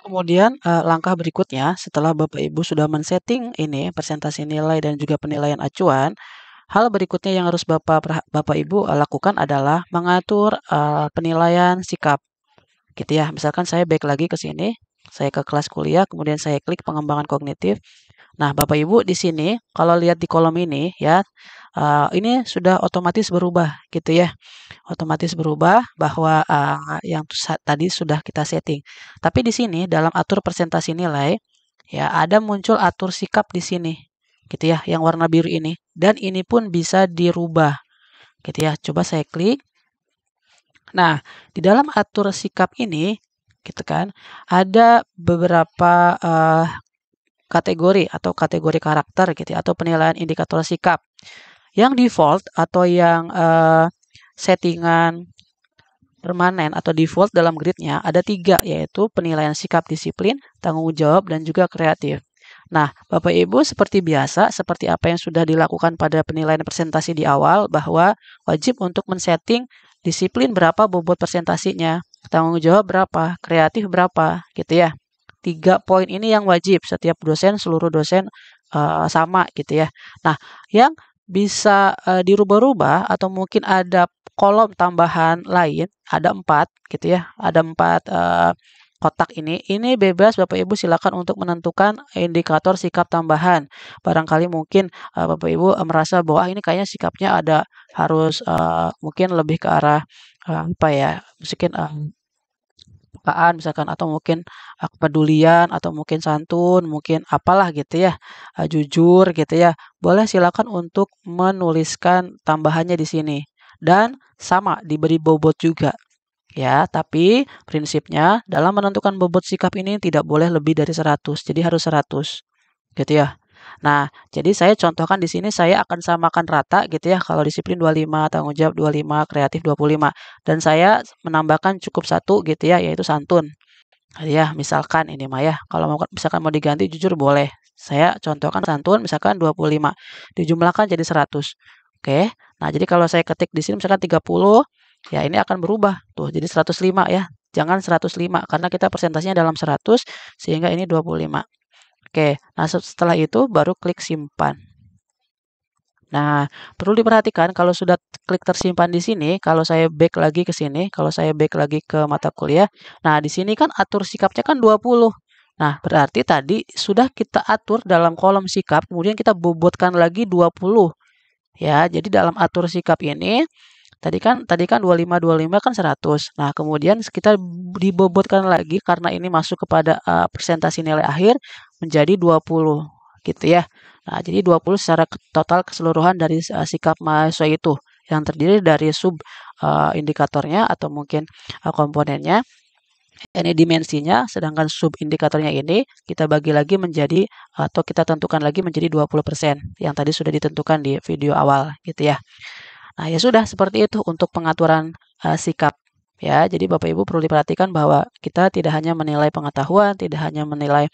Kemudian langkah berikutnya setelah Bapak Ibu sudah men-setting ini presentasi nilai dan juga penilaian acuan, hal berikutnya yang harus Bapak Ibu lakukan adalah mengatur penilaian sikap gitu ya. Misalkan saya back lagi ke sini, saya ke kelas kuliah, kemudian saya klik pengembangan kognitif. Nah, Bapak Ibu di sini kalau lihat di kolom ini ya, ini sudah otomatis berubah gitu ya. Otomatis berubah bahwa yang tadi sudah kita setting. Tapi di sini dalam atur presentasi nilai ya ada muncul atur sikap di sini gitu ya, yang warna biru ini dan ini pun bisa dirubah gitu ya. Coba saya klik. Nah, di dalam atur sikap ini gitu kan, ada beberapa kategori atau kategori karakter gitu ya, atau penilaian indikator sikap. Yang default atau yang settingan permanen atau default dalam gridnya ada 3, yaitu penilaian sikap disiplin, tanggung jawab, dan juga kreatif. Nah, Bapak Ibu seperti biasa, seperti apa yang sudah dilakukan pada penilaian presentasi di awal, bahwa wajib untuk men-setting disiplin berapa bobot presentasinya, tanggung jawab berapa, kreatif berapa, gitu ya. 3 poin ini yang wajib setiap dosen, seluruh dosen sama gitu ya. Nah, yang bisa dirubah-rubah atau mungkin ada kolom tambahan lain, ada 4 gitu ya, ada 4 kotak ini bebas Bapak Ibu silakan untuk menentukan indikator sikap tambahan. Barangkali mungkin Bapak Ibu merasa bahwa ini kayaknya sikapnya ada harus mungkin lebih ke arah apa ya, mungkin kepekaan misalkan atau mungkin kepedulian atau mungkin santun, mungkin apalah gitu ya, jujur gitu ya. Boleh silakan untuk menuliskan tambahannya di sini dan sama diberi bobot juga ya, tapi prinsipnya dalam menentukan bobot sikap ini tidak boleh lebih dari 100. Jadi harus 100 gitu ya. Nah, jadi saya contohkan di sini saya akan samakan rata gitu ya. Kalau disiplin 25, tanggung jawab 25, kreatif 25. Dan saya menambahkan cukup satu gitu ya, yaitu santun. Ya, misalkan ini mah ya, kalau misalkan mau diganti jujur boleh. Saya contohkan santun misalkan 25, dijumlahkan jadi 100. Oke. Nah, jadi kalau saya ketik di sini misalkan 30, ya ini akan berubah tuh jadi 105 ya. Jangan 105 karena kita persentasinya dalam 100 sehingga ini 25. Oke, nah setelah itu baru klik simpan. Nah, perlu diperhatikan kalau sudah klik tersimpan di sini, kalau saya back lagi ke sini, kalau saya back lagi ke mata kuliah, nah di sini kan atur sikapnya kan 20. Nah, berarti tadi sudah kita atur dalam kolom sikap, kemudian kita bobotkan lagi 20. Ya, jadi dalam atur sikap ini tadi kan 25 kan 100. Nah, kemudian kita dibobotkan lagi karena ini masuk kepada presentasi nilai akhir menjadi 20 gitu ya. Nah, jadi 20 secara total keseluruhan dari sikap mahasiswa itu yang terdiri dari sub indikatornya atau mungkin komponennya, ini dimensinya, sedangkan sub indikatornya ini kita bagi lagi menjadi atau kita tentukan lagi menjadi 20% yang tadi sudah ditentukan di video awal gitu ya. Nah, ya sudah seperti itu untuk pengaturan sikap ya. Jadi Bapak Ibu perlu diperhatikan bahwa kita tidak hanya menilai pengetahuan, tidak hanya menilai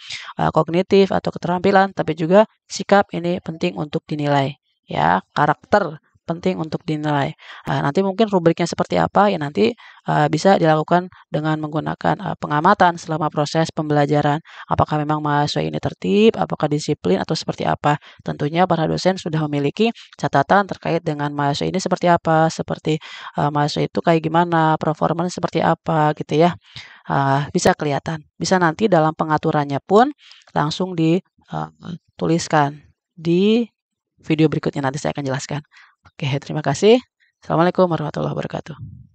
kognitif atau keterampilan, tapi juga sikap ini penting untuk dinilai ya. Karakter penting untuk dinilai. Nanti mungkin rubriknya seperti apa ya nanti bisa dilakukan dengan menggunakan pengamatan selama proses pembelajaran. Apakah memang mahasiswa ini tertib, apakah disiplin atau seperti apa. Tentunya para dosen sudah memiliki catatan terkait dengan mahasiswa ini seperti apa, seperti mahasiswa itu kayak gimana, performanya seperti apa gitu ya. Bisa kelihatan. Bisa nanti dalam pengaturannya pun langsung dituliskan di video berikutnya nanti saya akan jelaskan. Oke, terima kasih. Assalamualaikum warahmatullahi wabarakatuh.